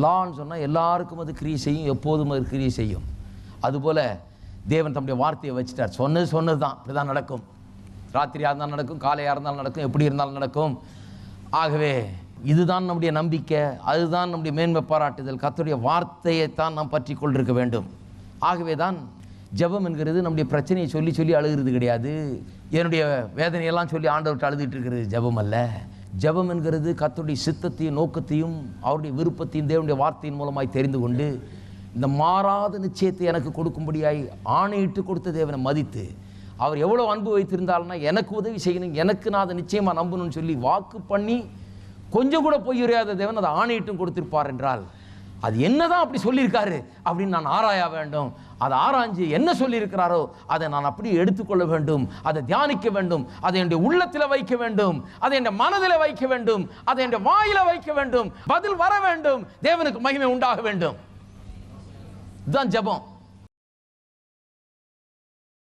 எல்லான்னு சொன்னால் எல்லாருக்கும் அது கிரியை செய்யும், எப்போதும் அது கிரியை செய்யும். அதுபோல் தேவன் தம்முடைய வார்த்தையை வச்சுட்டார். சொன்னது தான், இப்படி தான் நடக்கும். ராத்திரியாக இருந்தாலும் நடக்கும், காலையாக இருந்தாலும் நடக்கும், எப்படி இருந்தாலும் நடக்கும். ஆகவே இதுதான் நம்முடைய நம்பிக்கை, அதுதான் நம்முடைய மேன்மை பாராட்டுதல். கர்த்தருடைய வார்த்தையைத்தான் நாம் பற்றி கொண்டிருக்க வேண்டும். ஆகவே தான் ஜெபம் என்கிறது நம்முடைய பிரச்சனையை சொல்லி சொல்லி அழுகிறது கிடையாது. என்னுடைய வேதனையெல்லாம் சொல்லி ஆண்டவர்கிட்ட அழுதுட்டு இருக்கிறது ஜெபம் அல்ல. ஜெபம் என்கிறது கர்த்தருடைய சித்தத்தையும் நோக்கத்தையும் அவருடைய விருப்பத்தையும் தேவனுடைய வார்த்தையின் மூலமாய் தெரிந்து கொண்டு இந்த மாறாத நிச்சயத்தை எனக்கு கொடுக்கும்படியாய் ஆணையிட்டு கொடுத்த தேவனை மதித்து, அவர் எவ்வளோ அன்பு வைத்திருந்தால்னா எனக்கு உதவி செய்யணும், எனக்கு நான் அதை நிச்சயமாக நம்பணும்னு சொல்லி வாக்கு பண்ணி கொஞ்சம் கூட போய் உரையாத தேவன் அதை ஆணையிட்டும் கொடுத்திருப்பார் என்றால் அது என்னதான் அப்படி சொல்லியிருக்காரு அப்படின்னு நான் ஆராய வேண்டும். அதை ஆராய்ஞ்சு என்ன சொல்லியிருக்கிறாரோ அதை நான் அப்படியே எடுத்துக்கொள்ள வேண்டும், அதை தியானிக்க வேண்டும், அதை என்னுடைய உள்ளத்தில் வைக்க வேண்டும், அதை என்னுடைய மனதில் வைக்க வேண்டும், அதை என்னுடைய வாயில வைக்க வேண்டும். பதில் வர வேண்டும், தேவனுக்கு மகிமை உண்டாக வேண்டும். இதுதான் ஜெபம்.